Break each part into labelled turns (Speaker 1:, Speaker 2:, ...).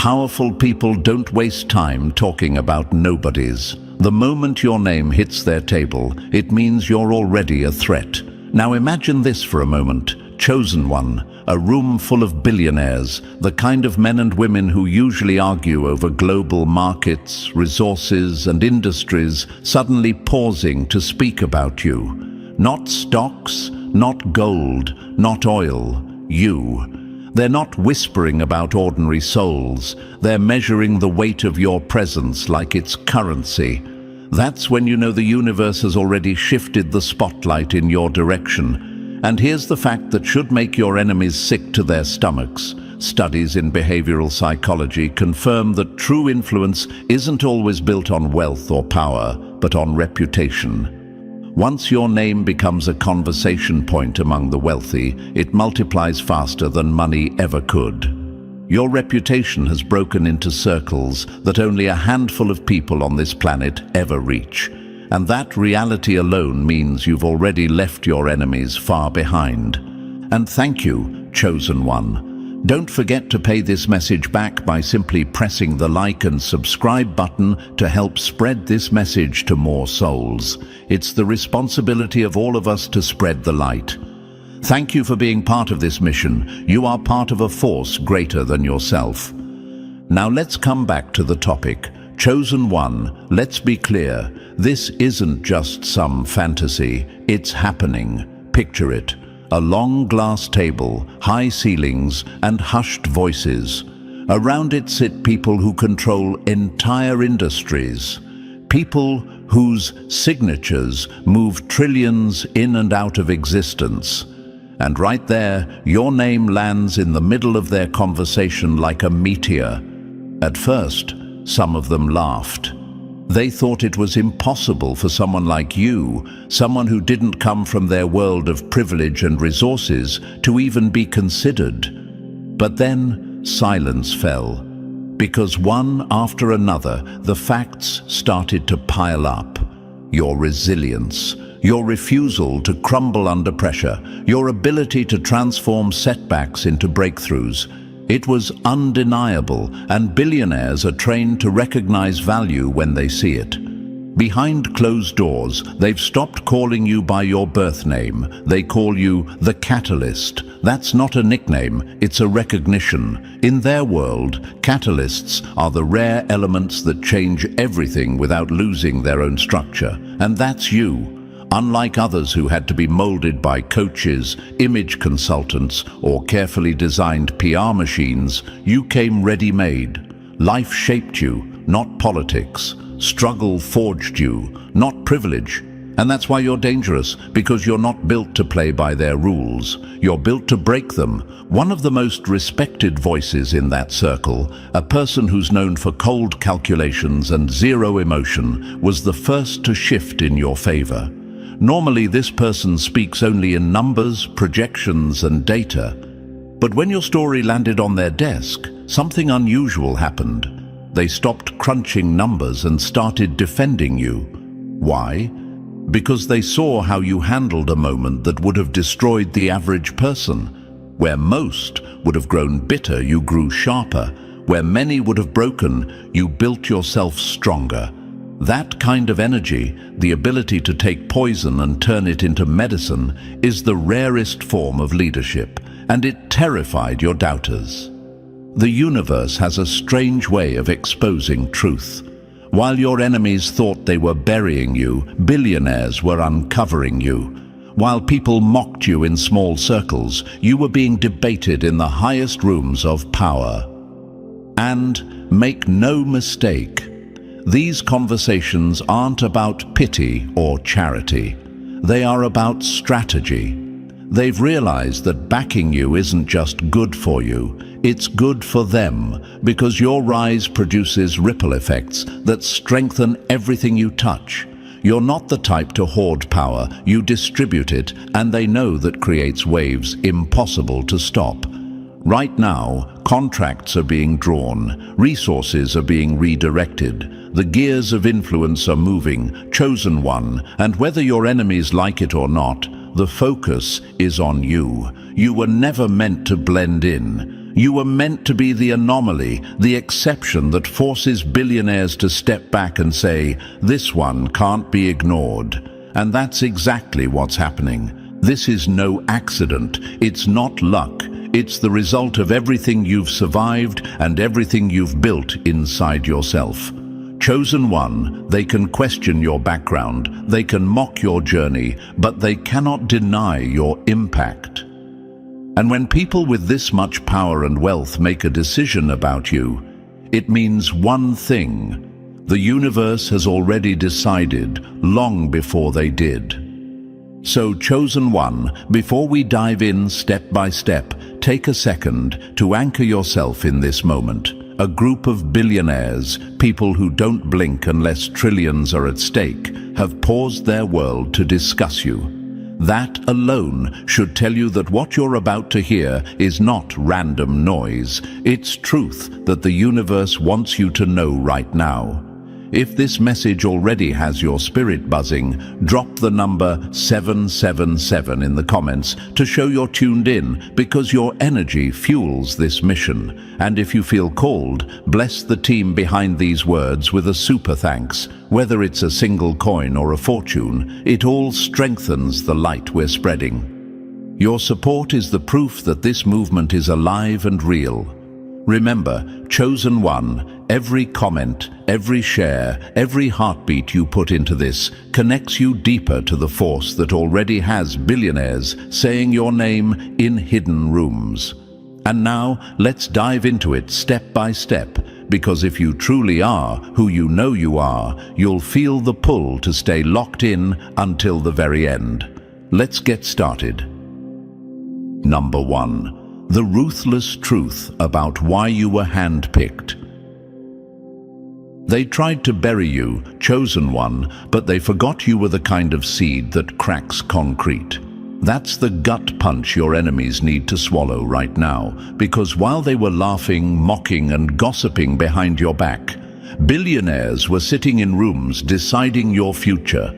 Speaker 1: Powerful people don't waste time talking about nobodies. The moment your name hits their table, it means you're already a threat. Now imagine this for a moment. Chosen One, a room full of billionaires, the kind of men and women who usually argue over global markets, resources, and industries, suddenly pausing to speak about you. Not stocks, not gold, not oil, you. They're not whispering about ordinary souls. They're measuring the weight of your presence like it's currency. That's when you know the universe has already shifted the spotlight in your direction. And here's the fact that should make your enemies sick to their stomachs. Studies in behavioral psychology confirm that true influence isn't always built on wealth or power, but on reputation. Once your name becomes a conversation point among the wealthy, it multiplies faster than money ever could. Your reputation has broken into circles that only a handful of people on this planet ever reach. And that reality alone means you've already left your enemies far behind. And thank you, Chosen One. Don't forget to pay this message back by simply pressing the like and subscribe button to help spread this message to more souls. It's the responsibility of all of us to spread the light. Thank you for being part of this mission. You are part of a force greater than yourself. Now let's come back to the topic. Chosen One, let's be clear. This isn't just some fantasy. It's happening. Picture it. A long glass table, high ceilings, and hushed voices. Around it sit people who control entire industries. People whose signatures move trillions in and out of existence. And right there, your name lands in the middle of their conversation like a meteor. At first, some of them laughed. They thought it was impossible for someone like you, someone who didn't come from their world of privilege and resources, to even be considered. But then silence fell, because one after another, the facts started to pile up. Your resilience, your refusal to crumble under pressure, your ability to transform setbacks into breakthroughs. It was undeniable, and billionaires are trained to recognize value when they see it. Behind closed doors, they've stopped calling you by your birth name. They call you the Catalyst. That's not a nickname, it's a recognition. In their world, catalysts are the rare elements that change everything without losing their own structure. And that's you. Unlike others who had to be molded by coaches, image consultants, or carefully designed PR machines, you came ready-made. Life shaped you, not politics. Struggle forged you, not privilege. And that's why you're dangerous, because you're not built to play by their rules. You're built to break them. One of the most respected voices in that circle, a person who's known for cold calculations and zero emotion, was the first to shift in your favor. Normally, this person speaks only in numbers, projections, and data. But when your story landed on their desk, something unusual happened. They stopped crunching numbers and started defending you. Why? Because they saw how you handled a moment that would have destroyed the average person. Where most would have grown bitter, you grew sharper. Where many would have broken, you built yourself stronger. That kind of energy, the ability to take poison and turn it into medicine, is the rarest form of leadership, and it terrified your doubters. The universe has a strange way of exposing truth. While your enemies thought they were burying you, billionaires were uncovering you. While people mocked you in small circles, you were being debated in the highest rooms of power. And make no mistake, these conversations aren't about pity or charity. They are about strategy. They've realized that backing you isn't just good for you, it's good for them, because your rise produces ripple effects that strengthen everything you touch. You're not the type to hoard power, you distribute it, and they know that creates waves impossible to stop. Right now, contracts are being drawn, resources are being redirected, the gears of influence are moving, Chosen One, and whether your enemies like it or not, the focus is on you. You were never meant to blend in. You were meant to be the anomaly, the exception that forces billionaires to step back and say, "This one can't be ignored." And that's exactly what's happening. This is no accident. It's not luck. It's the result of everything you've survived and everything you've built inside yourself. Chosen one, they can question your background, they can mock your journey, but they cannot deny your impact. And when people with this much power and wealth make a decision about you, it means one thing: the universe has already decided long before they did. So, Chosen One, before we dive in step by step, take a second to anchor yourself in this moment. A group of billionaires, people who don't blink unless trillions are at stake, have paused their world to discuss you. That alone should tell you that what you're about to hear is not random noise. It's truth that the universe wants you to know right now. If this message already has your spirit buzzing, drop the number 777 in the comments to show you're tuned in, because your energy fuels this mission. And if you feel called, bless the team behind these words with a super thanks. Whether it's a single coin or a fortune, it all strengthens the light we're spreading. Your support is the proof that this movement is alive and real. Remember, Chosen One, every comment, every share, every heartbeat you put into this connects you deeper to the force that already has billionaires saying your name in hidden rooms. And now, let's dive into it step by step, because if you truly are who you know you are, you'll feel the pull to stay locked in until the very end. Let's get started. Number 1. The ruthless truth about why you were handpicked. They tried to bury you, Chosen One, but they forgot you were the kind of seed that cracks concrete. That's the gut punch your enemies need to swallow right now, because while they were laughing, mocking, and gossiping behind your back, billionaires were sitting in rooms deciding your future.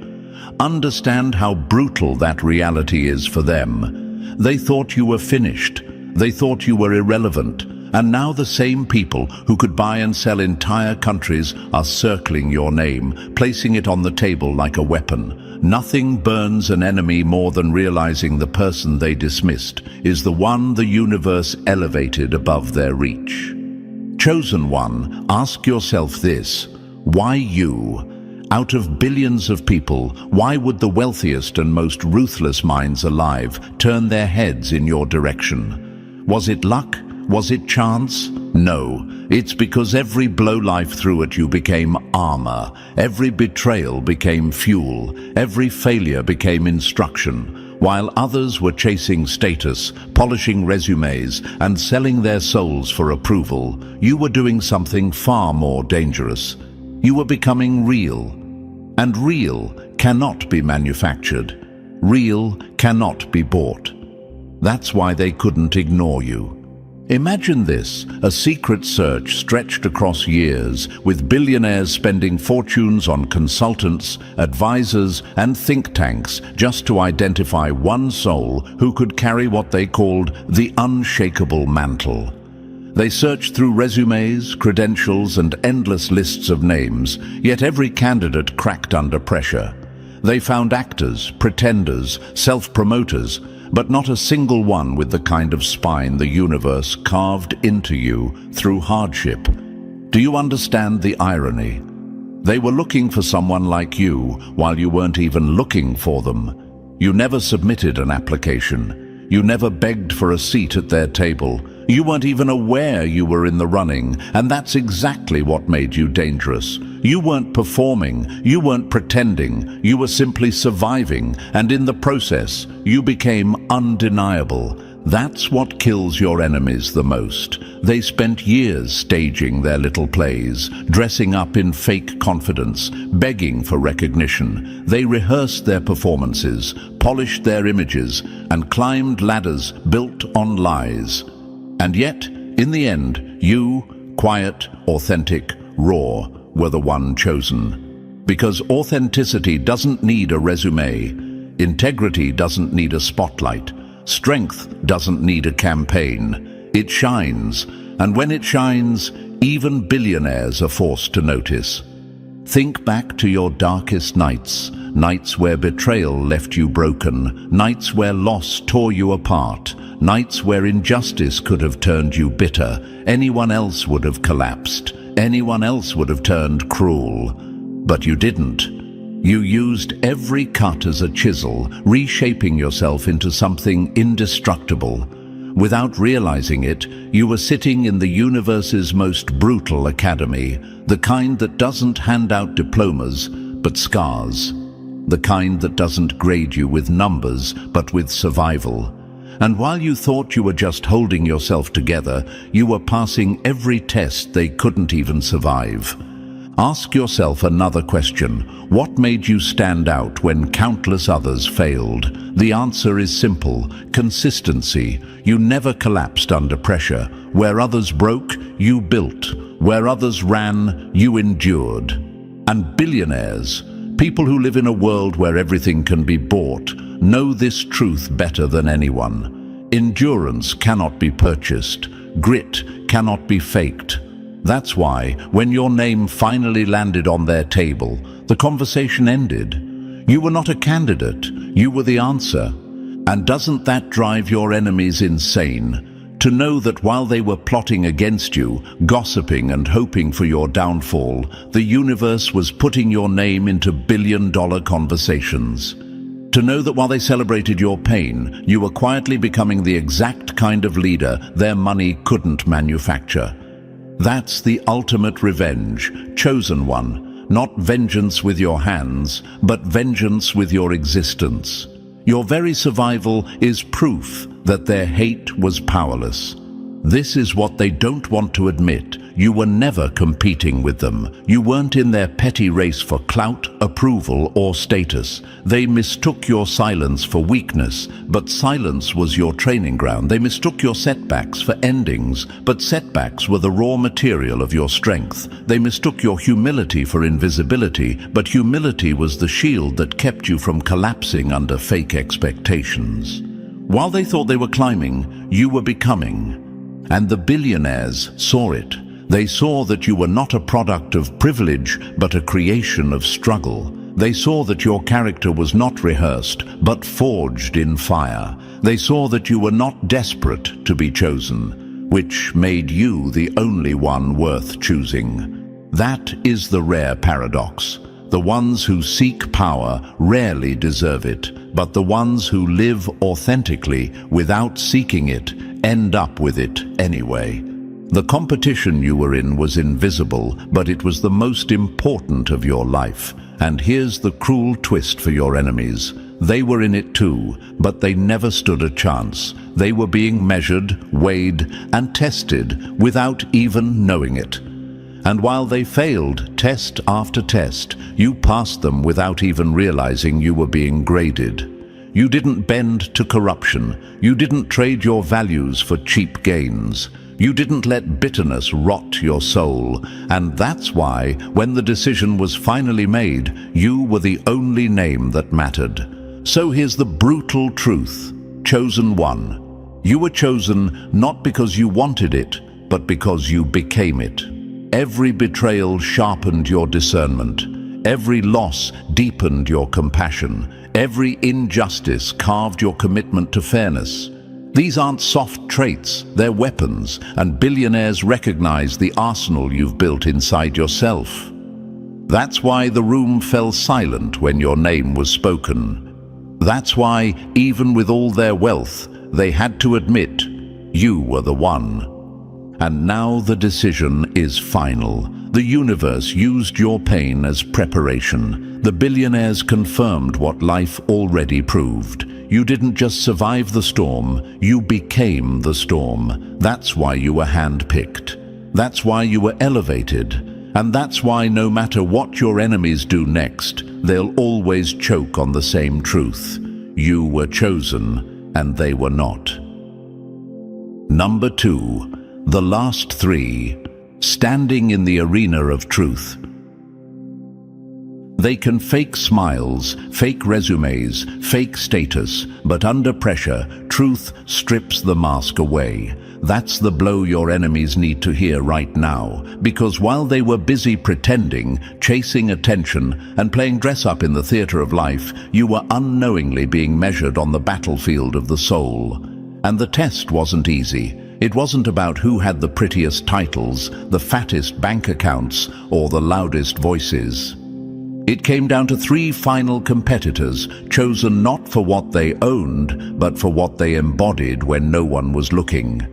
Speaker 1: Understand how brutal that reality is for them. They thought you were finished. They thought you were irrelevant, and now the same people who could buy and sell entire countries are circling your name, placing it on the table like a weapon. Nothing burns an enemy more than realizing the person they dismissed is the one the universe elevated above their reach. Chosen One, ask yourself this: why you? Out of billions of people, why would the wealthiest and most ruthless minds alive turn their heads in your direction? Was it luck? Was it chance? No, it's because every blow life threw at you became armor, every betrayal became fuel, every failure became instruction. While others were chasing status, polishing resumes, and selling their souls for approval, you were doing something far more dangerous. You were becoming real. And real cannot be manufactured. Real cannot be bought. That's why they couldn't ignore you. Imagine this, a secret search stretched across years, with billionaires spending fortunes on consultants, advisors, and think tanks just to identify one soul who could carry what they called the unshakable mantle. They searched through resumes, credentials, and endless lists of names, yet every candidate cracked under pressure. They found actors, pretenders, self-promoters, but not a single one with the kind of spine the universe carved into you through hardship. Do you understand the irony? They were looking for someone like you while you weren't even looking for them. You never submitted an application. You never begged for a seat at their table. You weren't even aware you were in the running, and that's exactly what made you dangerous. You weren't performing, you weren't pretending, you were simply surviving, and in the process, you became undeniable. That's what kills your enemies the most. They spent years staging their little plays, dressing up in fake confidence, begging for recognition. They rehearsed their performances, polished their images, and climbed ladders built on lies. And yet, in the end, you, quiet, authentic, raw, were the one chosen. Because authenticity doesn't need a resume, integrity doesn't need a spotlight, strength doesn't need a campaign. it shines, and when it shines, even billionaires are forced to notice. Think back to your darkest nights, nights where betrayal left you broken, nights where loss tore you apart, nights where injustice could have turned you bitter, anyone else would have collapsed, anyone else would have turned cruel. But you didn't. You used every cut as a chisel, reshaping yourself into something indestructible. Without realizing it, you were sitting in the universe's most brutal academy, the kind that doesn't hand out diplomas, but scars. The kind that doesn't grade you with numbers, but with survival. And while you thought you were just holding yourself together, you were passing every test they couldn't even survive. Ask yourself another question. What made you stand out when countless others failed? The answer is simple: consistency. You never collapsed under pressure. Where others broke, you built. Where others ran, you endured. And billionaires, people who live in a world where everything can be bought, know this truth better than anyone. Endurance cannot be purchased. Grit cannot be faked. That's why, when your name finally landed on their table, the conversation ended. You were not a candidate, you were the answer. And doesn't that drive your enemies insane? To know that while they were plotting against you, gossiping and hoping for your downfall, the universe was putting your name into billion-dollar conversations. To know that while they celebrated your pain, you were quietly becoming the exact kind of leader their money couldn't manufacture. That's the ultimate revenge, chosen one. Not vengeance with your hands, but vengeance with your existence. Your very survival is proof that their hate was powerless. This is what they don't want to admit. You were never competing with them. You weren't in their petty race for clout, approval, or status. They mistook your silence for weakness, but silence was your training ground. They mistook your setbacks for endings, but setbacks were the raw material of your strength. They mistook your humility for invisibility, but humility was the shield that kept you from collapsing under fake expectations. While they thought they were climbing, you were becoming. And the billionaires saw it. They saw that you were not a product of privilege, but a creation of struggle. They saw that your character was not rehearsed, but forged in fire. They saw that you were not desperate to be chosen, which made you the only one worth choosing. That is the rare paradox. The ones who seek power rarely deserve it, but the ones who live authentically without seeking it end up with it anyway. The competition you were in was invisible, but it was the most important of your life. And here's the cruel twist for your enemies. They were in it too, but they never stood a chance. They were being measured, weighed, and tested without even knowing it. And while they failed test after test, you passed them without even realizing you were being graded. You didn't bend to corruption. You didn't trade your values for cheap gains. You didn't let bitterness rot your soul. And that's why, when the decision was finally made, you were the only name that mattered. So here's the brutal truth. Chosen one. You were chosen not because you wanted it, but because you became it. Every betrayal sharpened your discernment. Every loss deepened your compassion. Every injustice carved your commitment to fairness. These aren't soft traits, they're weapons, and billionaires recognize the arsenal you've built inside yourself. That's why the room fell silent when your name was spoken. That's why, even with all their wealth, they had to admit you were the one. And now the decision is final. The universe used your pain as preparation. The billionaires confirmed what life already proved. You didn't just survive the storm, you became the storm. That's why you were handpicked. That's why you were elevated. And that's why no matter what your enemies do next, they'll always choke on the same truth. You were chosen, and they were not. Number 2, the last 3, standing in the arena of truth. They can fake smiles, fake resumes, fake status, but under pressure, truth strips the mask away. That's the blow your enemies need to hear right now, because while they were busy pretending, chasing attention, and playing dress-up in the theater of life, you were unknowingly being measured on the battlefield of the soul. And the test wasn't easy. It wasn't about who had the prettiest titles, the fattest bank accounts, or the loudest voices. It came down to 3 final competitors, chosen not for what they owned, but for what they embodied when no one was looking.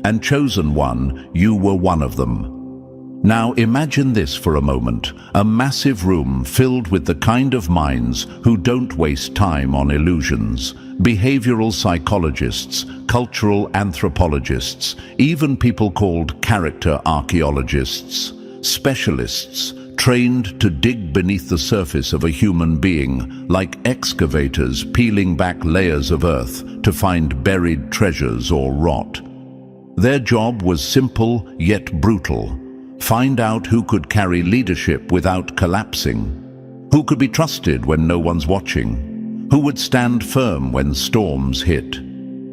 Speaker 1: And chosen one, you were one of them. Now imagine this for a moment, a massive room filled with the kind of minds who don't waste time on illusions. Behavioral psychologists, cultural anthropologists, even people called character archaeologists, specialists, trained to dig beneath the surface of a human being, like excavators peeling back layers of earth to find buried treasures or rot. Their job was simple yet brutal. Find out who could carry leadership without collapsing, who could be trusted when no one's watching, who would stand firm when storms hit.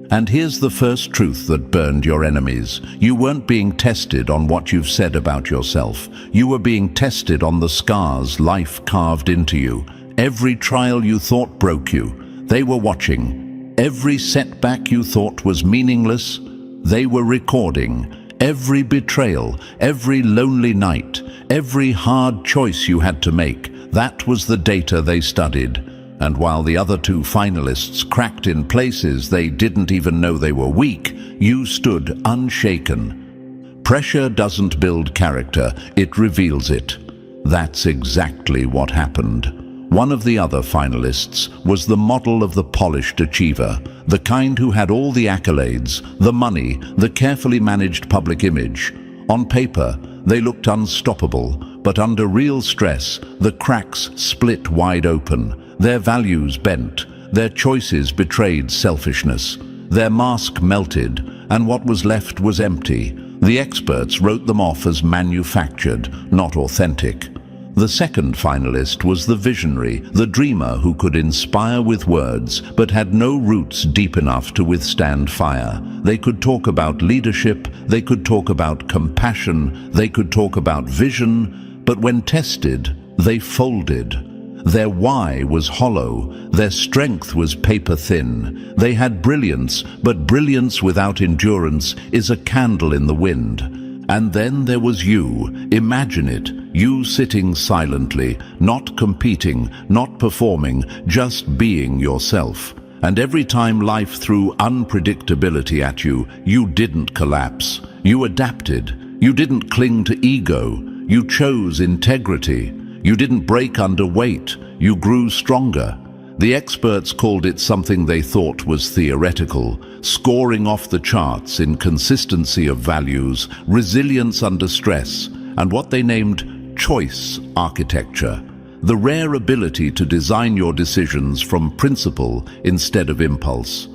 Speaker 1: And here's the first truth that burned your enemies. You weren't being tested on what you've said about yourself. You were being tested on the scars life carved into you. Every trial you thought broke you, they were watching. Every setback you thought was meaningless, they were recording. Every betrayal, every lonely night, every hard choice you had to make, that was the data they studied. And while the other 2 finalists cracked in places they didn't even know they were weak, you stood unshaken. Pressure doesn't build character, it reveals it. That's exactly what happened. One of the other finalists was the model of the polished achiever, the kind who had all the accolades, the money, the carefully managed public image. On paper, they looked unstoppable, but under real stress, the cracks split wide open. Their values bent, their choices betrayed selfishness. Their mask melted, and what was left was empty. The experts wrote them off as manufactured, not authentic. The second finalist was the visionary, the dreamer who could inspire with words, but had no roots deep enough to withstand fire. They could talk about leadership, they could talk about compassion, they could talk about vision, but when tested, they folded. Their why was hollow, their strength was paper-thin. They had brilliance, but brilliance without endurance is a candle in the wind. And then there was you. Imagine it, you sitting silently, not competing, not performing, just being yourself. And every time life threw unpredictability at you, you didn't collapse. You adapted. You didn't cling to ego. You chose integrity. You didn't break under weight, you grew stronger. The experts called it something they thought was theoretical, scoring off the charts in consistency of values, resilience under stress, and what they named choice architecture, the rare ability to design your decisions from principle instead of impulse.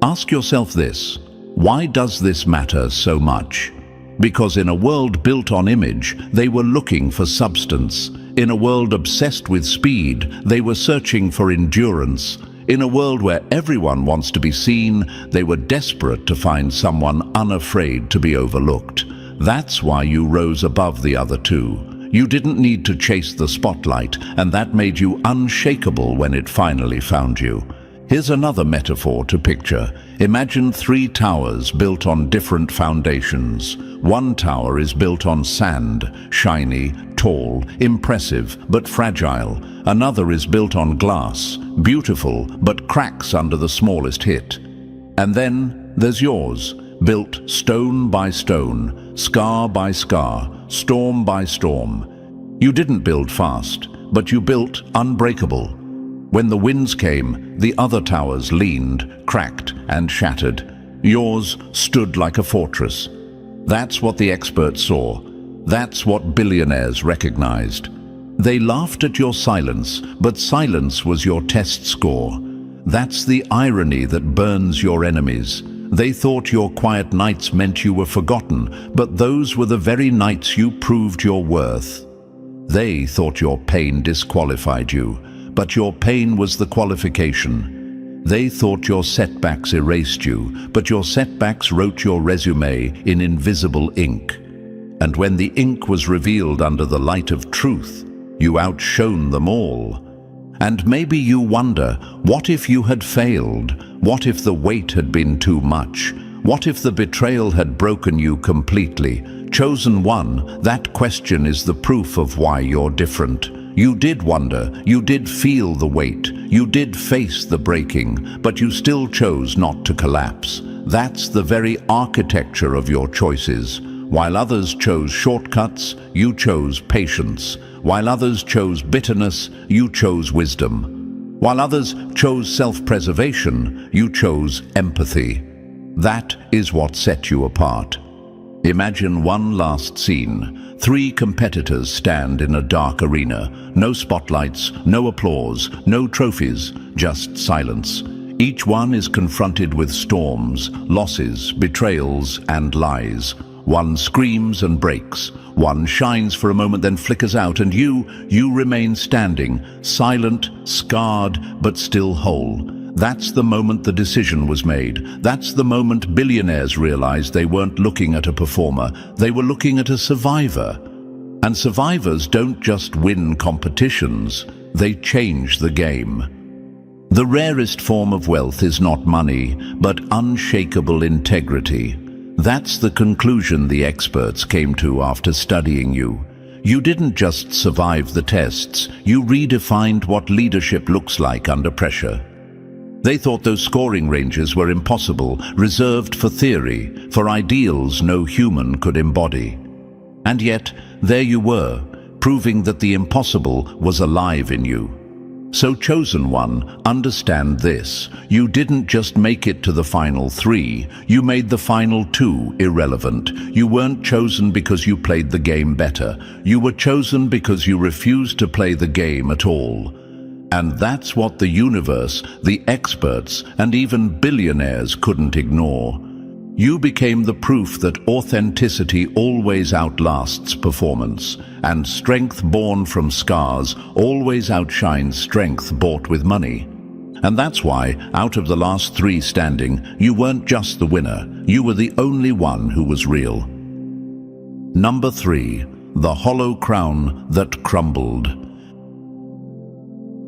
Speaker 1: Ask yourself this: why does this matter so much? Because in a world built on image, they were looking for substance. In a world obsessed with speed, they were searching for endurance. In a world where everyone wants to be seen, they were desperate to find someone unafraid to be overlooked. That's why you rose above the other 2. You didn't need to chase the spotlight, and that made you unshakable when it finally found you. Here's another metaphor to picture. Imagine 3 towers built on different foundations. One tower is built on sand, shiny, tall, impressive, but fragile. Another is built on glass, beautiful, but cracks under the smallest hit. And then there's yours, built stone by stone, scar by scar, storm by storm. You didn't build fast, but you built unbreakable. When the winds came, the other towers leaned, cracked, and shattered. Yours stood like a fortress. That's what the experts saw. That's what billionaires recognized. They laughed at your silence, but silence was your test score. That's the irony that burns your enemies. They thought your quiet nights meant you were forgotten, but those were the very nights you proved your worth. They thought your pain disqualified you, but your pain was the qualification. They thought your setbacks erased you, but your setbacks wrote your resume in invisible ink. And when the ink was revealed under the light of truth, you outshone them all. And maybe you wonder, what if you had failed? What if the weight had been too much? What if the betrayal had broken you completely? Chosen one, that question is the proof of why you're different. You did wonder, you did feel the weight, you did face the breaking, but you still chose not to collapse. That's the very architecture of your choices. While others chose shortcuts, you chose patience. While others chose bitterness, you chose wisdom. While others chose self-preservation, you chose empathy. That is what set you apart. Imagine one last scene. 3 competitors stand in a dark arena. No spotlights, no applause, no trophies, just silence. Each one is confronted with storms, losses, betrayals, and lies. One screams and breaks. One shines for a moment, then flickers out, and you remain standing, silent, scarred, but still whole. That's the moment the decision was made. That's the moment billionaires realized they weren't looking at a performer, they were looking at a survivor. And survivors don't just win competitions, they change the game. The rarest form of wealth is not money, but unshakable integrity. That's the conclusion the experts came to after studying you. You didn't just survive the tests, you redefined what leadership looks like under pressure. They thought those scoring ranges were impossible, reserved for theory, for ideals no human could embody. And yet, there you were, proving that the impossible was alive in you. So, chosen one, understand this. You didn't just make it to the final 3, you made the final 2 irrelevant. You weren't chosen because you played the game better. You were chosen because you refused to play the game at all. And that's what the universe, the experts, and even billionaires couldn't ignore. You became the proof that authenticity always outlasts performance, and strength born from scars always outshines strength bought with money. And that's why, out of the last 3 standing, you weren't just the winner, you were the only one who was real. Number 3, the hollow crown that crumbled.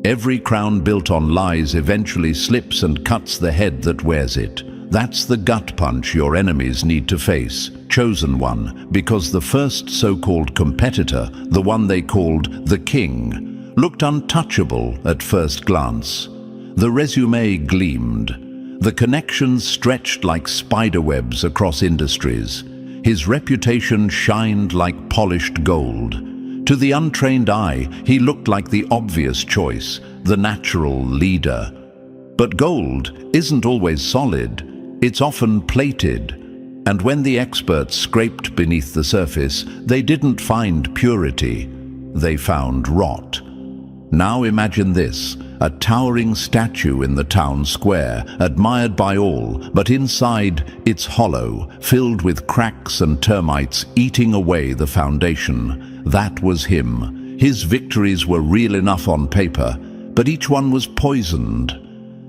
Speaker 1: Every crown built on lies eventually slips and cuts the head that wears it. That's the gut punch your enemies need to face, chosen one, because the first so-called competitor, the one they called the king, looked untouchable at first glance. The resume gleamed. The connections stretched like spiderwebs across industries. His reputation shined like polished gold. To the untrained eye, he looked like the obvious choice, the natural leader. But gold isn't always solid. It's often plated, and when the experts scraped beneath the surface, they didn't find purity, they found rot. Now imagine this, a towering statue in the town square, admired by all, but inside it's hollow, filled with cracks and termites eating away the foundation. That was him. His victories were real enough on paper, but each one was poisoned.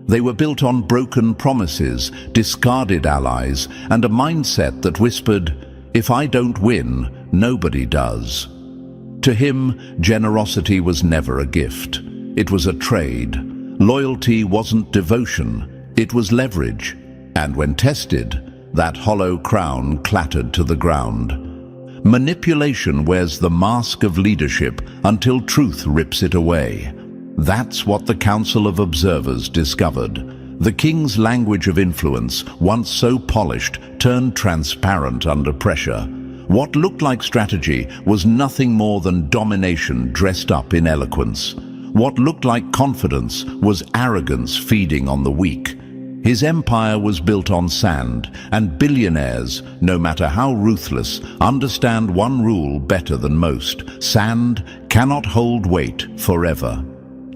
Speaker 1: They were built on broken promises, discarded allies, and a mindset that whispered, "If I don't win, nobody does." To him, generosity was never a gift. It was a trade. Loyalty wasn't devotion, it was leverage. And when tested, that hollow crown clattered to the ground. Manipulation wears the mask of leadership until truth rips it away. That's what the Council of Observers discovered. The king's language of influence, once so polished, turned transparent under pressure. What looked like strategy was nothing more than domination dressed up in eloquence. What looked like confidence was arrogance feeding on the weak. His empire was built on sand, and billionaires, no matter how ruthless, understand one rule better than most: sand cannot hold weight forever.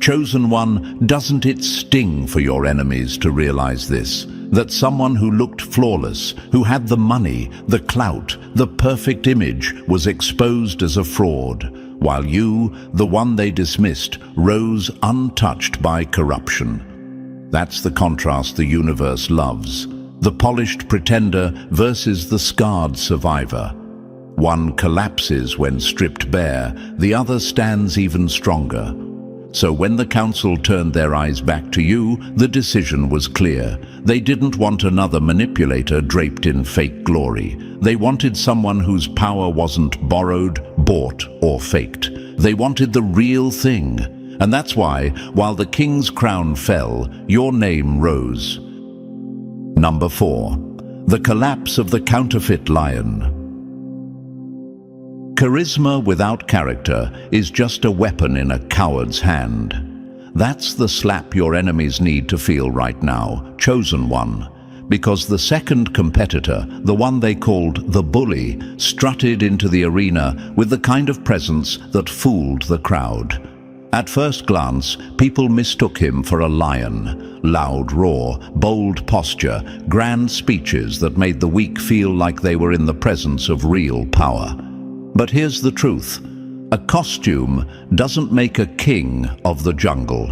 Speaker 1: Chosen one, doesn't it sting for your enemies to realize this? That someone who looked flawless, who had the money, the clout, the perfect image, was exposed as a fraud. while you, the one they dismissed, rose untouched by corruption. That's the contrast the universe loves. The polished pretender versus the scarred survivor. One collapses when stripped bare, the other stands even stronger. So when the council turned their eyes back to you, the decision was clear. They didn't want another manipulator draped in fake glory. They wanted someone whose power wasn't borrowed, bought, or faked. They wanted the real thing. And that's why, while the king's crown fell, your name rose. Number 4. The collapse of the counterfeit lion. Charisma without character is just a weapon in a coward's hand. That's the slap your enemies need to feel right now, Chosen One. Because the second competitor, the one they called the bully, strutted into the arena with the kind of presence that fooled the crowd. At first glance, people mistook him for a lion. Loud roar, bold posture, grand speeches that made the weak feel like they were in the presence of real power. But here's the truth. A costume doesn't make a king of the jungle.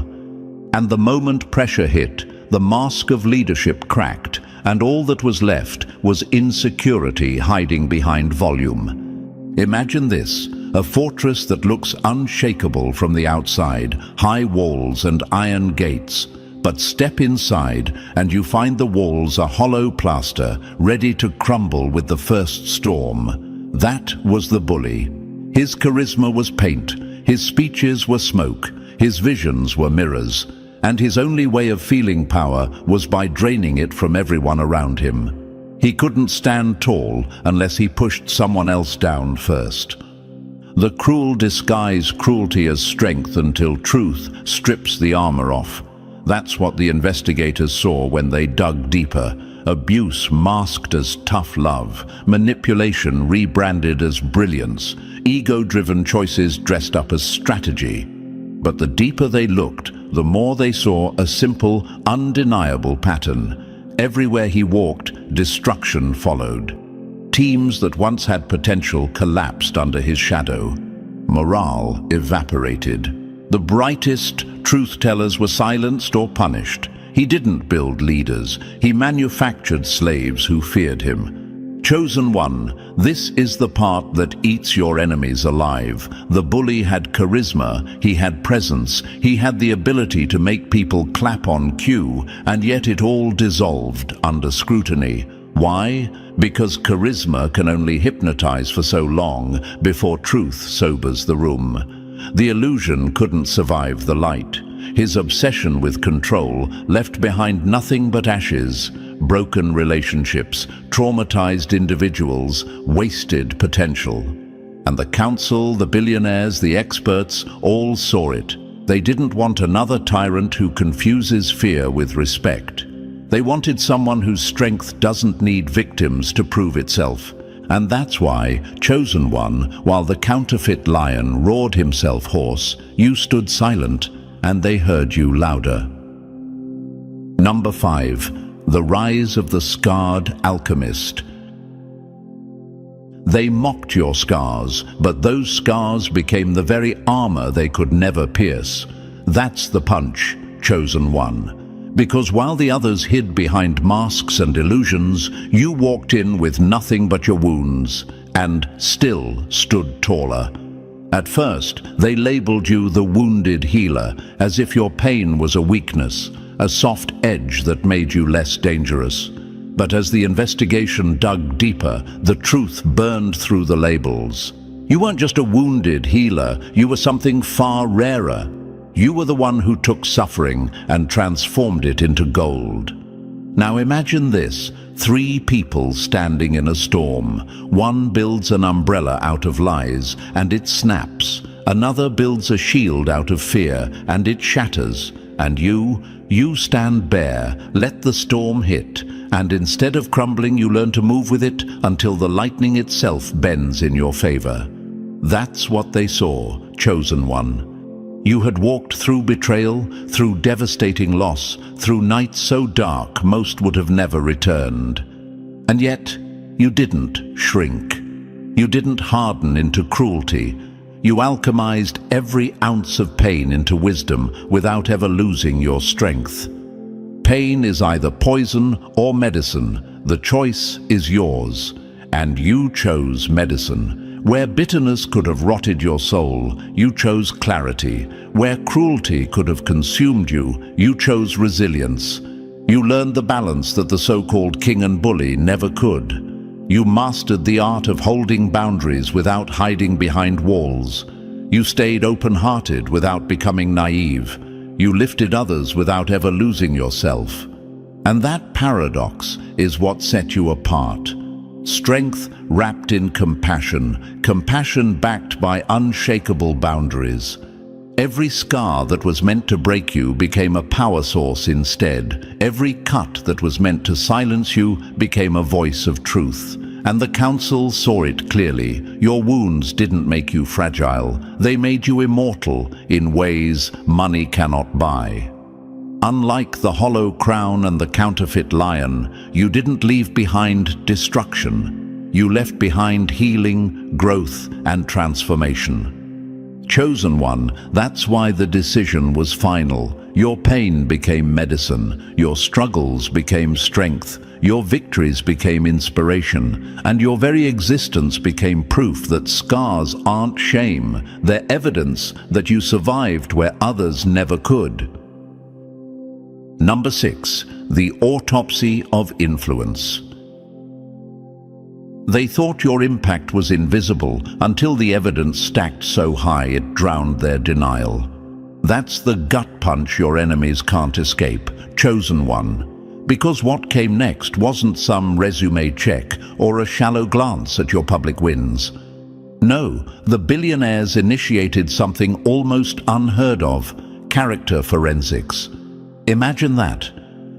Speaker 1: And the moment pressure hit, the mask of leadership cracked, and all that was left was insecurity hiding behind volume. Imagine this, a fortress that looks unshakable from the outside, high walls and iron gates. But step inside and you find the walls a hollow plaster, ready to crumble with the first storm. That was the bully. His charisma was paint, his speeches were smoke, his visions were mirrors, and his only way of feeling power was by draining it from everyone around him. He couldn't stand tall unless he pushed someone else down first. The cruel disguise cruelty as strength until truth strips the armor off. That's what the investigators saw when they dug deeper. Abuse masked as tough love, manipulation rebranded as brilliance, ego-driven choices dressed up as strategy. But the deeper they looked, the more they saw a simple, undeniable pattern. Everywhere he walked, destruction followed. Teams that once had potential collapsed under his shadow. Morale evaporated. The brightest truth-tellers were silenced or punished. He didn't build leaders, he manufactured slaves who feared him. Chosen One, this is the part that eats your enemies alive. The bully had charisma, he had presence, he had the ability to make people clap on cue, and yet it all dissolved under scrutiny. Why? Because charisma can only hypnotize for so long before truth sobers the room. The illusion couldn't survive the light. His obsession with control left behind nothing but ashes, broken relationships, traumatized individuals, wasted potential. And the council, the billionaires, the experts, all saw it. They didn't want another tyrant who confuses fear with respect. They wanted someone whose strength doesn't need victims to prove itself. And that's why, Chosen One, while the counterfeit lion roared himself hoarse, you stood silent, and they heard you louder. Number 5. The rise of the scarred alchemist. They mocked your scars, but those scars became the very armor they could never pierce. That's the punch, Chosen One. Because while the others hid behind masks and illusions, you walked in with nothing but your wounds, and still stood taller. At first, they labeled you the wounded healer, as if your pain was a weakness, a soft edge that made you less dangerous. But as the investigation dug deeper, the truth burned through the labels. You weren't just a wounded healer, you were something far rarer. You were the one who took suffering and transformed it into gold. Now imagine this, 3 people standing in a storm. One builds an umbrella out of lies, and it snaps. Another builds a shield out of fear, and it shatters. And you stand bare, let the storm hit, and instead of crumbling, you learn to move with it until the lightning itself bends in your favor. That's what they saw, Chosen One. You had walked through betrayal, through devastating loss, through nights so dark most would have never returned. And yet, you didn't shrink. You didn't harden into cruelty. You alchemized every ounce of pain into wisdom without ever losing your strength. Pain is either poison or medicine. The choice is yours. And you chose medicine. Where bitterness could have rotted your soul, you chose clarity. Where cruelty could have consumed you, you chose resilience. You learned the balance that the so-called king and bully never could. You mastered the art of holding boundaries without hiding behind walls. You stayed open-hearted without becoming naive. You lifted others without ever losing yourself. And that paradox is what set you apart. Strength wrapped in compassion, compassion backed by unshakable boundaries. Every scar that was meant to break you became a power source instead. Every cut that was meant to silence you became a voice of truth. And the council saw it clearly. Your wounds didn't make you fragile. They made you immortal in ways money cannot buy. Unlike the hollow crown and the counterfeit lion, you didn't leave behind destruction. You left behind healing, growth, and transformation. Chosen one, that's why the decision was final. Your pain became medicine, your struggles became strength, your victories became inspiration, and your very existence became proof that scars aren't shame. They're evidence that you survived where others never could. Number 6. The autopsy of influence. They thought your impact was invisible until the evidence stacked so high it drowned their denial. That's the gut punch your enemies can't escape. Chosen one. Because what came next wasn't some resume check or a shallow glance at your public wins. No, the billionaires initiated something almost unheard of: character forensics. Imagine that.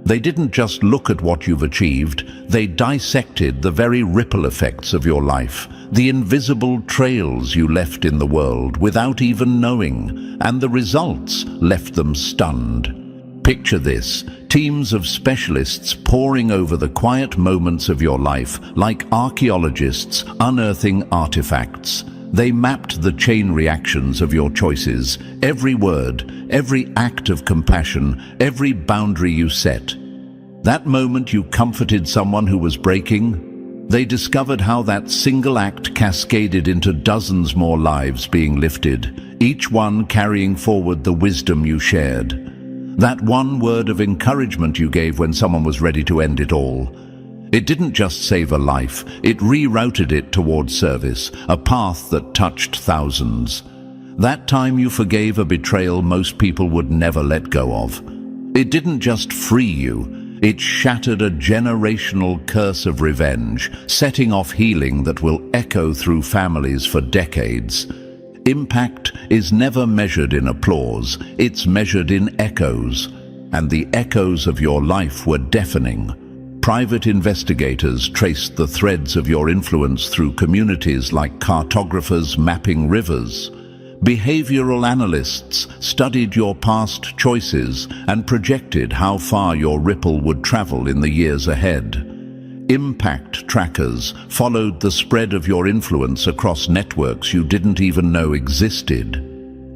Speaker 1: They didn't just look at what you've achieved, they dissected the very ripple effects of your life, the invisible trails you left in the world without even knowing, and the results left them stunned. Picture this: teams of specialists poring over the quiet moments of your life like archaeologists unearthing artifacts. They mapped the chain reactions of your choices, every word, every act of compassion, every boundary you set. That moment you comforted someone who was breaking, they discovered how that single act cascaded into dozens more lives being lifted, each one carrying forward the wisdom you shared. That one word of encouragement you gave when someone was ready to end it all. It didn't just save a life, it rerouted it towards service, a path that touched thousands. That time you forgave a betrayal most people would never let go of. It didn't just free you, it shattered a generational curse of revenge, setting off healing that will echo through families for decades. Impact is never measured in applause, it's measured in echoes. And the echoes of your life were deafening. Private investigators traced the threads of your influence through communities like cartographers mapping rivers. Behavioral analysts studied your past choices and projected how far your ripple would travel in the years ahead. Impact trackers followed the spread of your influence across networks you didn't even know existed.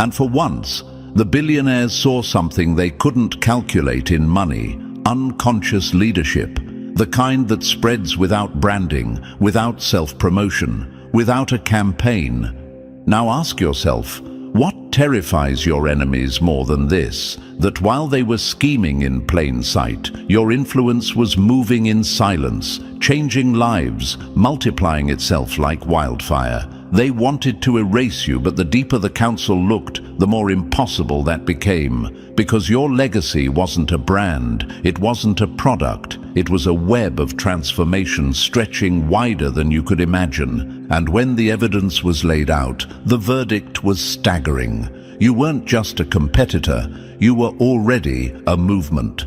Speaker 1: And for once, the billionaires saw something they couldn't calculate in money: unconscious leadership. The kind that spreads without branding, without self-promotion, without a campaign. Now ask yourself, what terrifies your enemies more than this? That while they were scheming in plain sight, your influence was moving in silence, changing lives, multiplying itself like wildfire. They wanted to erase you, but the deeper the council looked, the more impossible that became. Because your legacy wasn't a brand, it wasn't a product, it was a web of transformation stretching wider than you could imagine. And when the evidence was laid out, the verdict was staggering. You weren't just a competitor, you were already a movement.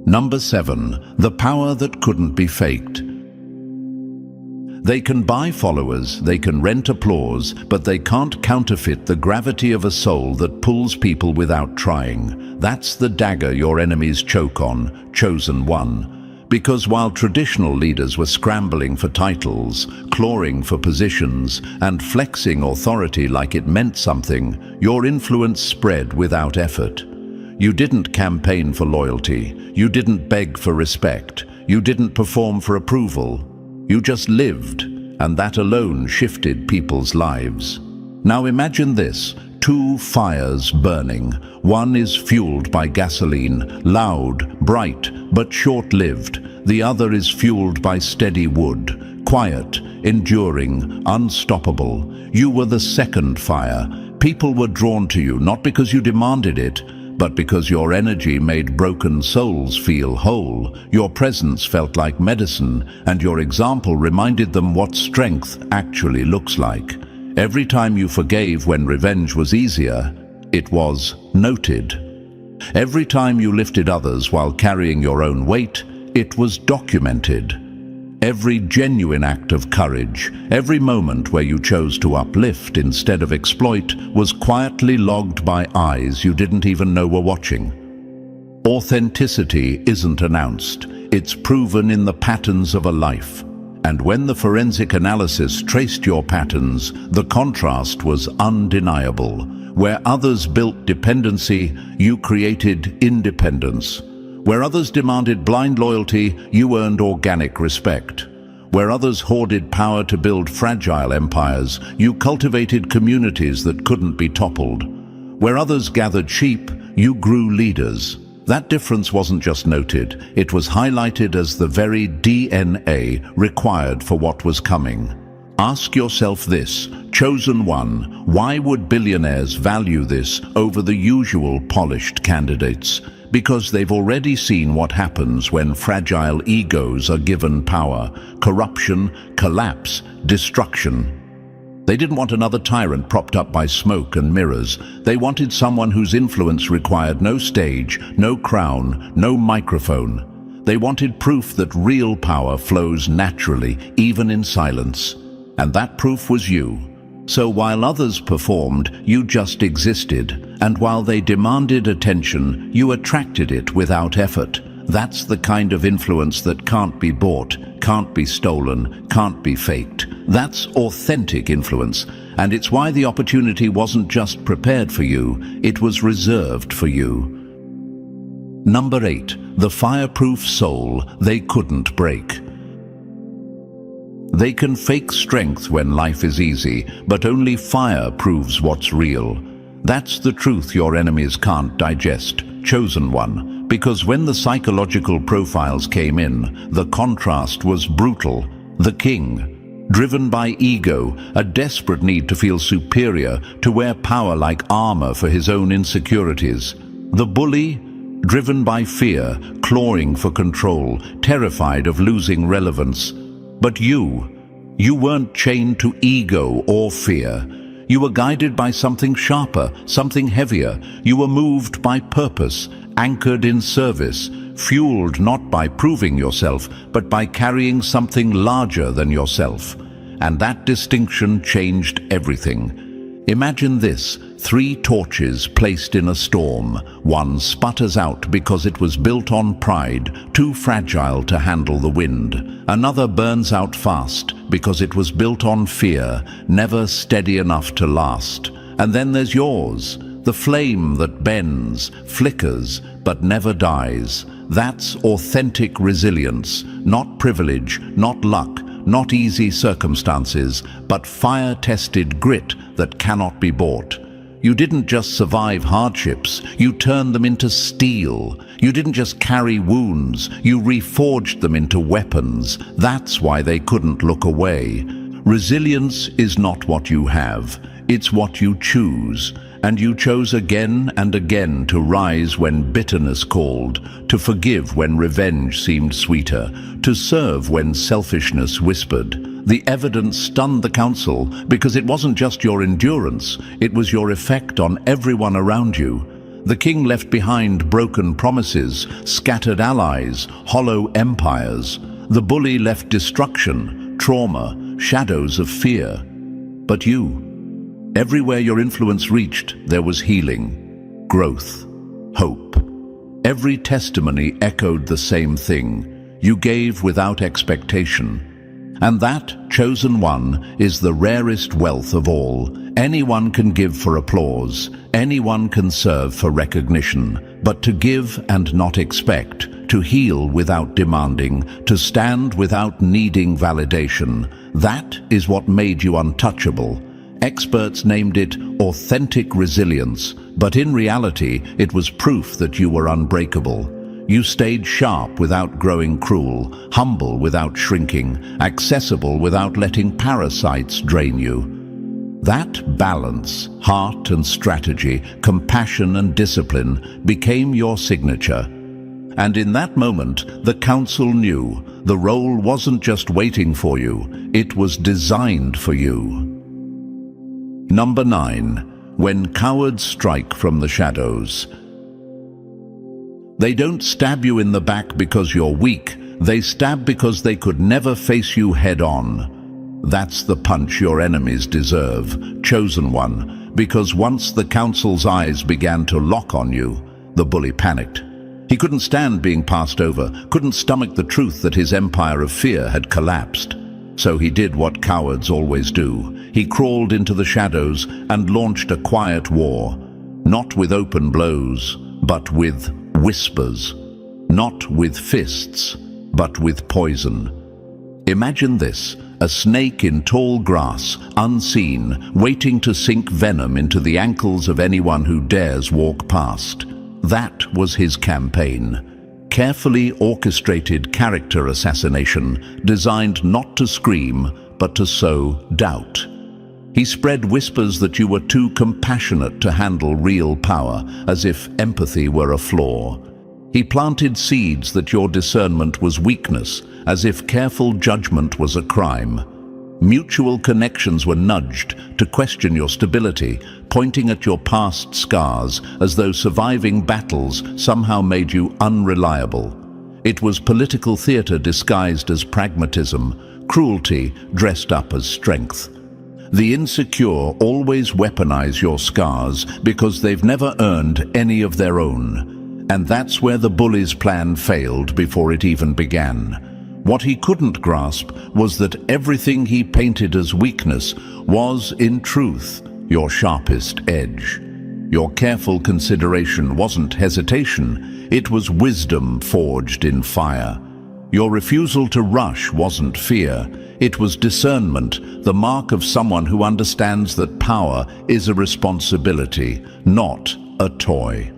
Speaker 1: Number 7. The power that couldn't be faked. They can buy followers, they can rent applause, but they can't counterfeit the gravity of a soul that pulls people without trying. That's the dagger your enemies choke on, chosen one. Because while traditional leaders were scrambling for titles, clawing for positions, and flexing authority like it meant something, your influence spread without effort. You didn't campaign for loyalty. You didn't beg for respect. You didn't perform for approval. You just lived, and that alone shifted people's lives. Now imagine this. Two fires burning. One is fueled by gasoline, loud, bright, but short-lived. The other is fueled by steady wood, quiet, enduring, unstoppable. You were the second fire. People were drawn to you not because you demanded it, but because your energy made broken souls feel whole. Your presence felt like medicine, and your example reminded them what strength actually looks like. Every time you forgave when revenge was easier, it was noted. Every time you lifted others while carrying your own weight, it was documented. Every genuine act of courage, every moment where you chose to uplift instead of exploit, was quietly logged by eyes you didn't even know were watching. Authenticity isn't announced, it's proven in the patterns of a life. And when the forensic analysis traced your patterns, the contrast was undeniable. Where others built dependency, you created independence. Where others demanded blind loyalty, you earned organic respect. Where others hoarded power to build fragile empires, you cultivated communities that couldn't be toppled. Where others gathered sheep, you grew leaders. That difference wasn't just noted, it was highlighted as the very DNA required for what was coming. Ask yourself this, Chosen One, why would billionaires value this over the usual polished candidates? Because they've already seen what happens when fragile egos are given power: corruption, collapse, destruction. They didn't want another tyrant propped up by smoke and mirrors. They wanted someone whose influence required no stage, no crown, no microphone. They wanted proof that real power flows naturally, even in silence. And that proof was you. So while others performed, you just existed. And while they demanded attention, you attracted it without effort. That's the kind of influence that can't be bought, can't be stolen, can't be faked. That's authentic influence, and it's why the opportunity wasn't just prepared for you, it was reserved for you. Number 8, the fireproof soul they couldn't break. They can fake strength when life is easy, but only fire proves what's real. That's the truth your enemies can't digest, Chosen One, because when the psychological profiles came in, the contrast was brutal. The king, driven by ego, a desperate need to feel superior, to wear power like armor for his own insecurities. The bully, driven by fear, clawing for control, terrified of losing relevance. But you weren't chained to ego or fear. You were guided by something sharper, something heavier. You were moved by purpose, anchored in service, fueled not by proving yourself, but by carrying something larger than yourself. And that distinction changed everything. Imagine this, 3 torches placed in a storm. One sputters out because it was built on pride, too fragile to handle the wind. Another burns out fast because it was built on fear, never steady enough to last. And then there's yours, the flame that bends, flickers, but never dies. That's authentic resilience, not privilege, not luck, not easy circumstances, but fire-tested grit that cannot be bought. You didn't just survive hardships, you turned them into steel. You didn't just carry wounds, you reforged them into weapons. That's why they couldn't look away. Resilience is not what you have, it's what you choose. And you chose again and again to rise when bitterness called, to forgive when revenge seemed sweeter, to serve when selfishness whispered. The evidence stunned the council because it wasn't just your endurance, it was your effect on everyone around you. The king left behind broken promises, scattered allies, hollow empires. The bully left destruction, trauma, shadows of fear. But you, everywhere your influence reached, there was healing, growth, hope. Every testimony echoed the same thing. You gave without expectation. And that, chosen one, is the rarest wealth of all. Anyone can give for applause. Anyone can serve for recognition. But to give and not expect, to heal without demanding, to stand without needing validation, that is what made you untouchable. Experts named it authentic resilience, but in reality, it was proof that you were unbreakable. You stayed sharp without growing cruel, humble without shrinking, accessible without letting parasites drain you. That balance, heart and strategy, compassion and discipline, became your signature. And in that moment, the council knew the role wasn't just waiting for you, it was designed for you. Number 9. When cowards strike from the shadows. They don't stab you in the back because you're weak, they stab because they could never face you head-on. That's the punch your enemies deserve, chosen one, because once the council's eyes began to lock on you, the bully panicked. He couldn't stand being passed over, couldn't stomach the truth that his empire of fear had collapsed. So he did what cowards always do. He crawled into the shadows and launched a quiet war, not with open blows, but with whispers, not with fists, but with poison. Imagine this, a snake in tall grass, unseen, waiting to sink venom into the ankles of anyone who dares walk past. That was his campaign. Carefully orchestrated character assassination, designed not to scream, but to sow doubt. He spread whispers that you were too compassionate to handle real power, as if empathy were a flaw. He planted seeds that your discernment was weakness, as if careful judgment was a crime. Mutual connections were nudged to question your stability, pointing at your past scars as though surviving battles somehow made you unreliable. It was political theater disguised as pragmatism, cruelty dressed up as strength. The insecure always weaponize your scars because they've never earned any of their own. And that's where the bully's plan failed before it even began. What he couldn't grasp was that everything he painted as weakness was, in truth, your sharpest edge. Your careful consideration wasn't hesitation, it was wisdom forged in fire. Your refusal to rush wasn't fear, it was discernment, the mark of someone who understands that power is a responsibility, not a toy.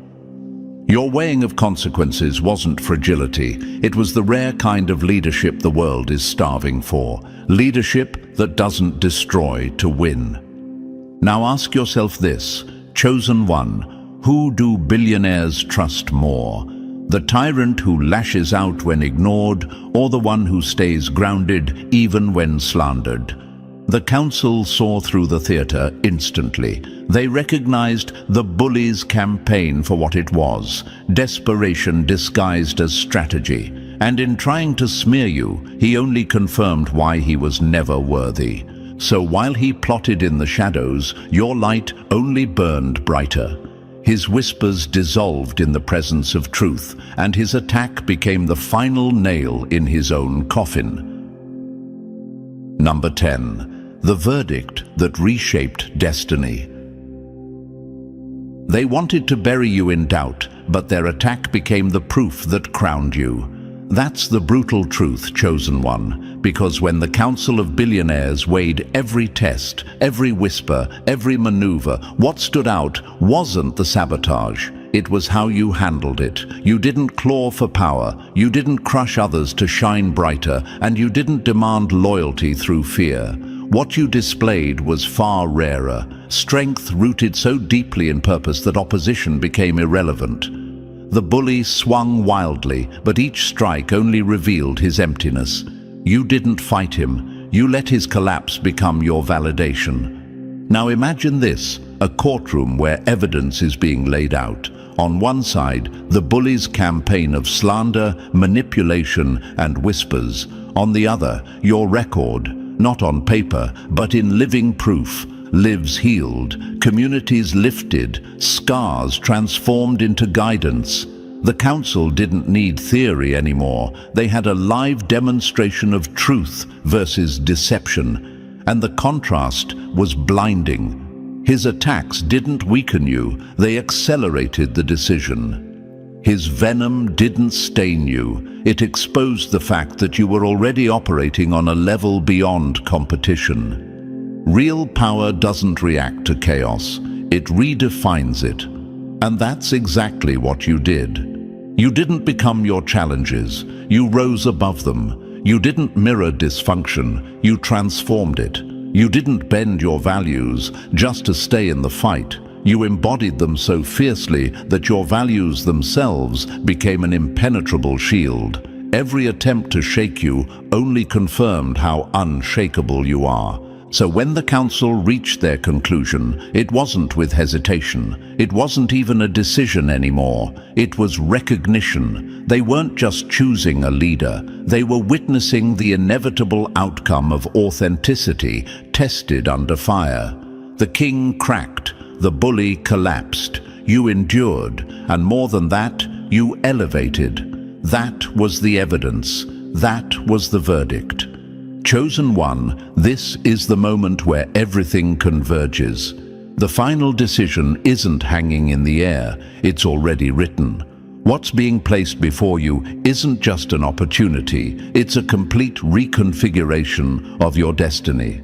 Speaker 1: Your weighing of consequences wasn't fragility, it was the rare kind of leadership the world is starving for. Leadership that doesn't destroy to win. Now ask yourself this, chosen one, who do billionaires trust more? The tyrant who lashes out when ignored, or the one who stays grounded even when slandered? The council saw through the theater instantly. They recognized the bully's campaign for what it was, desperation disguised as strategy. And in trying to smear you, he only confirmed why he was never worthy. So while he plotted in the shadows, your light only burned brighter. His whispers dissolved in the presence of truth, and his attack became the final nail in his own coffin. Number 10. The verdict that reshaped destiny. They wanted to bury you in doubt, but their attack became the proof that crowned you. That's the brutal truth, chosen one, because when the Council of Billionaires weighed every test, every whisper, every maneuver, what stood out wasn't the sabotage. It was how you handled it. You didn't claw for power, you didn't crush others to shine brighter, and you didn't demand loyalty through fear. What you displayed was far rarer, strength rooted so deeply in purpose that opposition became irrelevant. The bully swung wildly, but each strike only revealed his emptiness. You didn't fight him, you let his collapse become your validation. Now imagine this, a courtroom where evidence is being laid out. On one side, the bully's campaign of slander, manipulation, and whispers. On the other, your record, not on paper, but in living proof. Lives healed, communities lifted, scars transformed into guidance. The council didn't need theory anymore. They had a live demonstration of truth versus deception, and the contrast was blinding. His attacks didn't weaken you, they accelerated the decision. His venom didn't stain you, it exposed the fact that you were already operating on a level beyond competition. Real power doesn't react to chaos, it redefines it. And that's exactly what you did. You didn't become your challenges, you rose above them. You didn't mirror dysfunction, you transformed it. You didn't bend your values just to stay in the fight. You embodied them so fiercely that your values themselves became an impenetrable shield. Every attempt to shake you only confirmed how unshakable you are. So when the council reached their conclusion, it wasn't with hesitation. It wasn't even a decision anymore. It was recognition. They weren't just choosing a leader. They were witnessing the inevitable outcome of authenticity tested under fire. The king cracked. The bully collapsed. You endured, and more than that, you elevated. That was the evidence. That was the verdict. Chosen One, this is the moment where everything converges. The final decision isn't hanging in the air, it's already written. What's being placed before you isn't just an opportunity, it's a complete reconfiguration of your destiny.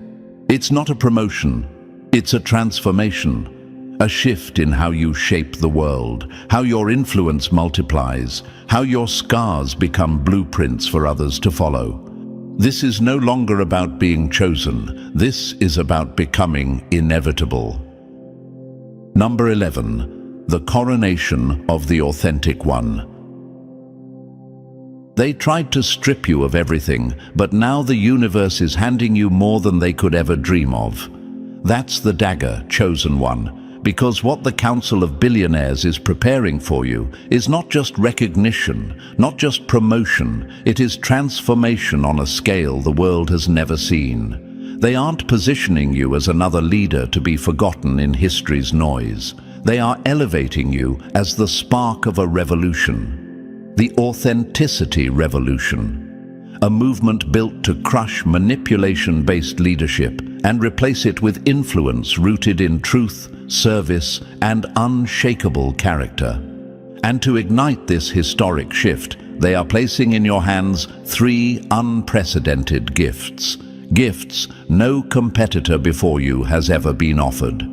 Speaker 1: It's not a promotion, it's a transformation. A shift in how you shape the world, how your influence multiplies, how your scars become blueprints for others to follow. This is no longer about being chosen. This is about becoming inevitable. Number 11. The coronation of the authentic one. They tried to strip you of everything, but now the universe is handing you more than they could ever dream of. That's the dagger, Chosen One. Because what the Council of Billionaires is preparing for you is not just recognition, not just promotion, it is transformation on a scale the world has never seen. They aren't positioning you as another leader to be forgotten in history's noise. They are elevating you as the spark of a revolution. The authenticity revolution. A movement built to crush manipulation-based leadership and replace it with influence rooted in truth, service, and unshakable character. And to ignite this historic shift, they are placing in your hands 3 unprecedented gifts. Gifts no competitor before you has ever been offered.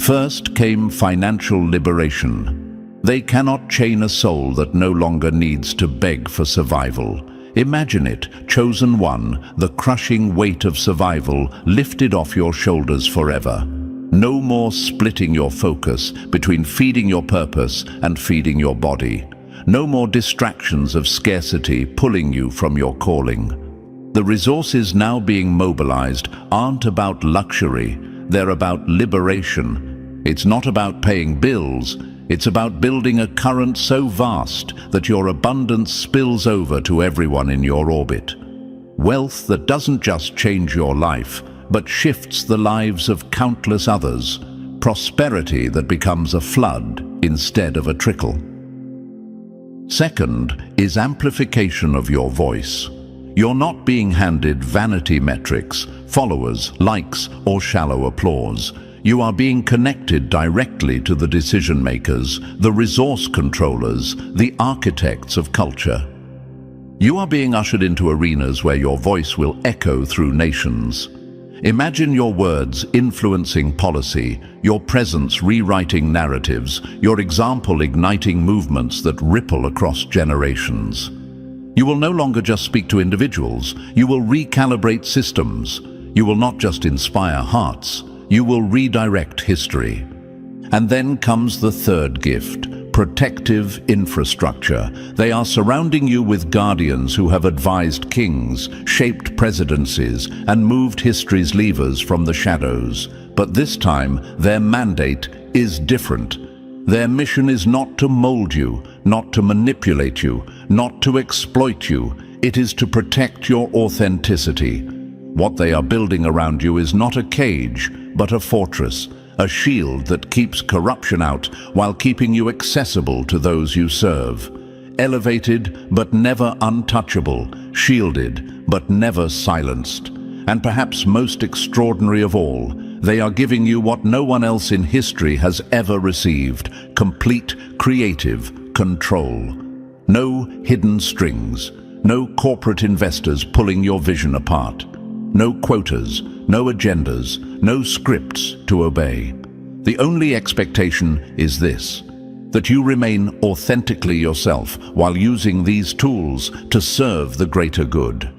Speaker 1: First came financial liberation. They cannot chain a soul that no longer needs to beg for survival. Imagine it, Chosen One, the crushing weight of survival lifted off your shoulders forever. No more splitting your focus between feeding your purpose and feeding your body. No more distractions of scarcity pulling you from your calling. The resources now being mobilized aren't about luxury, they're about liberation. It's not about paying bills, it's about building a current so vast that your abundance spills over to everyone in your orbit. Wealth that doesn't just change your life, but shifts the lives of countless others. Prosperity that becomes a flood instead of a trickle. Second is amplification of your voice. You're not being handed vanity metrics, followers, likes, or shallow applause. You are being connected directly to the decision makers, the resource controllers, the architects of culture. You are being ushered into arenas where your voice will echo through nations. Imagine your words influencing policy, your presence rewriting narratives, your example igniting movements that ripple across generations. You will no longer just speak to individuals, you will recalibrate systems. You will not just inspire hearts, you will redirect history. And then comes the third gift, protective infrastructure. They are surrounding you with guardians who have advised kings, shaped presidencies, and moved history's levers from the shadows. But this time, their mandate is different. Their mission is not to mold you, not to manipulate you, not to exploit you. It is to protect your authenticity. What they are building around you is not a cage, but a fortress, a shield that keeps corruption out while keeping you accessible to those you serve. elevated but never untouchable, shielded but never silenced. And perhaps most extraordinary of all, they are giving you what no one else in history has ever received: complete creative control. No hidden strings, no corporate investors pulling your vision apart. No quotas, no agendas, no scripts to obey. The only expectation is this: that you remain authentically yourself while using these tools to serve the greater good.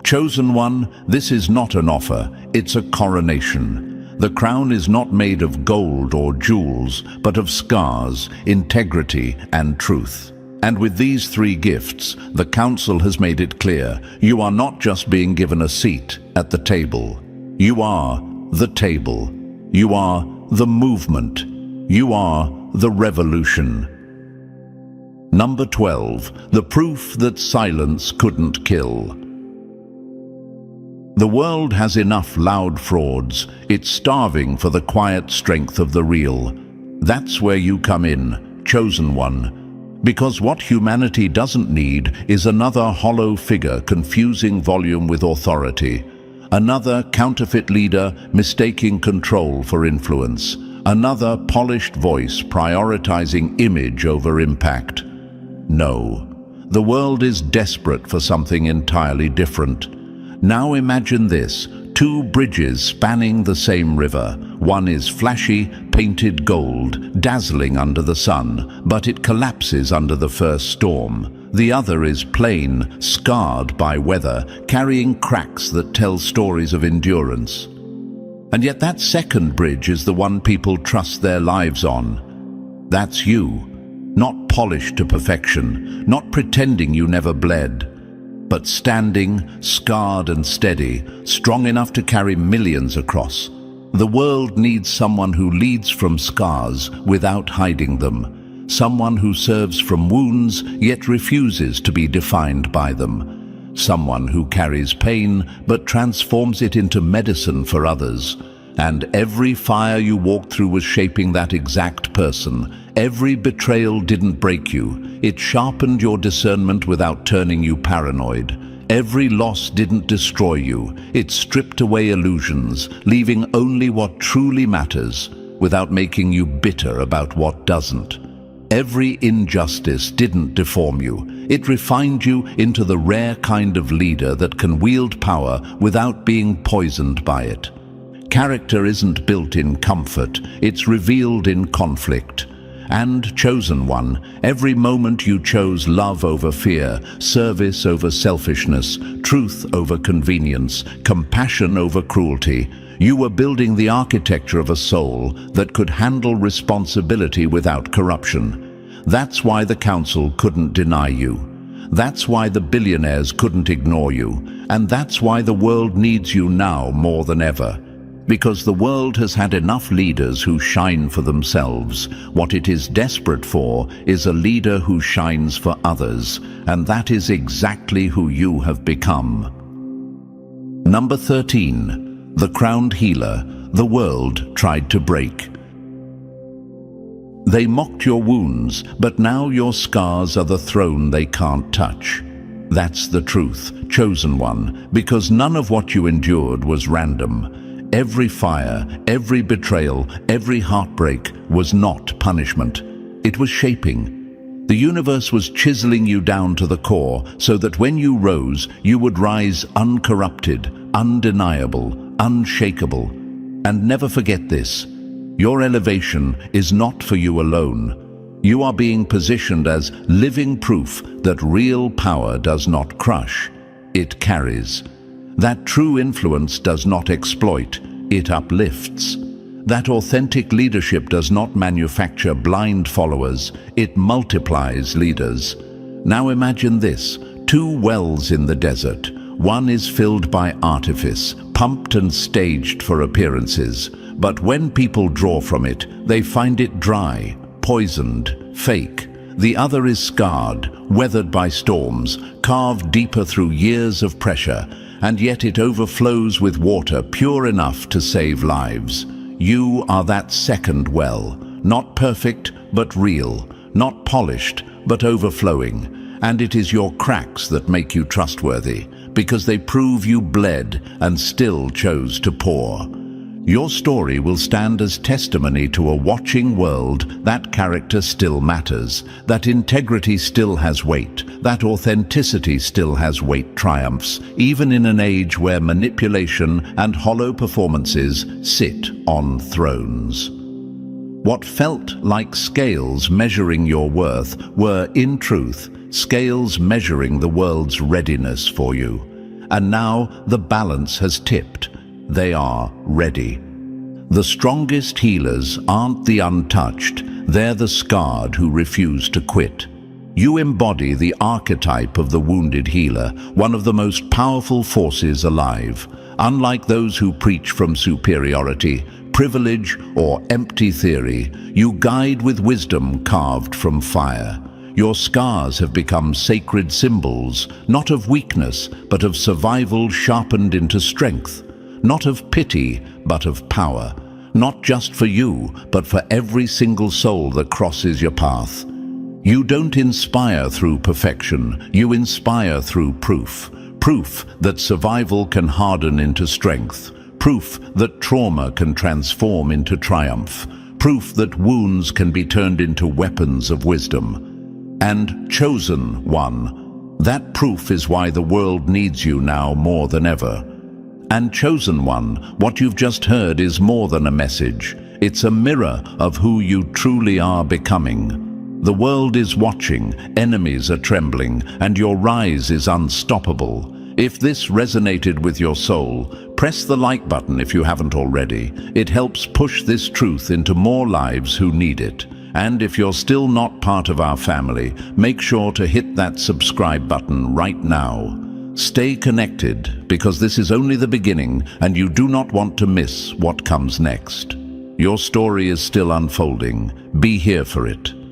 Speaker 1: Chosen One, this is not an offer, it's a coronation. The crown is not made of gold or jewels, but of scars, integrity, and truth. And with these three gifts, the Council has made it clear, you are not just being given a seat at the table. You are the table. You are the movement. You are the revolution. Number 12, the proof that silence couldn't kill. The world has enough loud frauds. It's starving for the quiet strength of the real. That's where you come in, Chosen One. Because what humanity doesn't need is another hollow figure confusing volume with authority. Another counterfeit leader mistaking control for influence. Another polished voice prioritizing image over impact. No, the world is desperate for something entirely different. Now imagine this: two bridges spanning the same river. One is flashy, painted gold, dazzling under the sun, but it collapses under the first storm. The other is plain, scarred by weather, carrying cracks that tell stories of endurance. And yet that second bridge is the one people trust their lives on. That's you. Not polished to perfection, not pretending you never bled, but standing, scarred and steady, strong enough to carry millions across. The world needs someone who leads from scars without hiding them. Someone who serves from wounds yet refuses to be defined by them. Someone who carries pain but transforms it into medicine for others. And every fire you walked through was shaping that exact person. Every betrayal didn't break you. It sharpened your discernment without turning you paranoid. Every loss didn't destroy you. It stripped away illusions, leaving only what truly matters, without making you bitter about what doesn't. Every injustice didn't deform you. It refined you into the rare kind of leader that can wield power without being poisoned by it. Character isn't built in comfort, it's revealed in conflict. And Chosen One, every moment you chose love over fear, service over selfishness, truth over convenience, compassion over cruelty, you were building the architecture of a soul that could handle responsibility without corruption. That's why the Council couldn't deny you. That's why the billionaires couldn't ignore you. And that's why the world needs you now more than ever. Because the world has had enough leaders who shine for themselves. What it is desperate for is a leader who shines for others, and that is exactly who you have become. Number 13, the crowned healer the world tried to break. They mocked your wounds, but now your scars are the throne they can't touch. That's the truth, Chosen One, because none of what you endured was random. Every fire, every betrayal, every heartbreak was not punishment. It was shaping. The universe was chiseling you down to the core so that when you rose, you would rise uncorrupted, undeniable, unshakable. And never forget this: your elevation is not for you alone. You are being positioned as living proof that real power does not crush, it carries. That true influence does not exploit, it uplifts. That authentic leadership does not manufacture blind followers, it multiplies leaders. Now imagine this: two wells in the desert. One is filled by artifice, pumped and staged for appearances. But when people draw from it, they find it dry, poisoned, fake. The other is scarred, weathered by storms, carved deeper through years of pressure, and yet it overflows with water pure enough to save lives. You are that second well, not perfect, but real, not polished, but overflowing, and it is your cracks that make you trustworthy, because they prove you bled and still chose to pour. Your story will stand as testimony to a watching world that character still matters, that integrity still has weight, that authenticity still has weight triumphs, even in an age where manipulation and hollow performances sit on thrones. What felt like scales measuring your worth were, in truth, scales measuring the world's readiness for you. And now the balance has tipped. They are ready. The strongest healers aren't the untouched, they're the scarred who refuse to quit. You embody the archetype of the wounded healer, one of the most powerful forces alive. Unlike those who preach from superiority, privilege, or empty theory, you guide with wisdom carved from fire. Your scars have become sacred symbols, not of weakness, but of survival sharpened into strength. Not of pity, but of power. Not just for you, but for every single soul that crosses your path. You don't inspire through perfection, you inspire through proof. Proof that survival can harden into strength. Proof that trauma can transform into triumph. Proof that wounds can be turned into weapons of wisdom. And chosen one. That proof is why the world needs you now more than ever. And chosen one, what you've just heard is more than a message. It's a mirror of who you truly are becoming. The world is watching, enemies are trembling, and your rise is unstoppable. If this resonated with your soul, press the like button if you haven't already. It helps push this truth into more lives who need it. And if you're still not part of our family, make sure to hit that subscribe button right now. Stay connected, because this is only the beginning and you do not want to miss what comes next. Your story is still unfolding. Be here for it.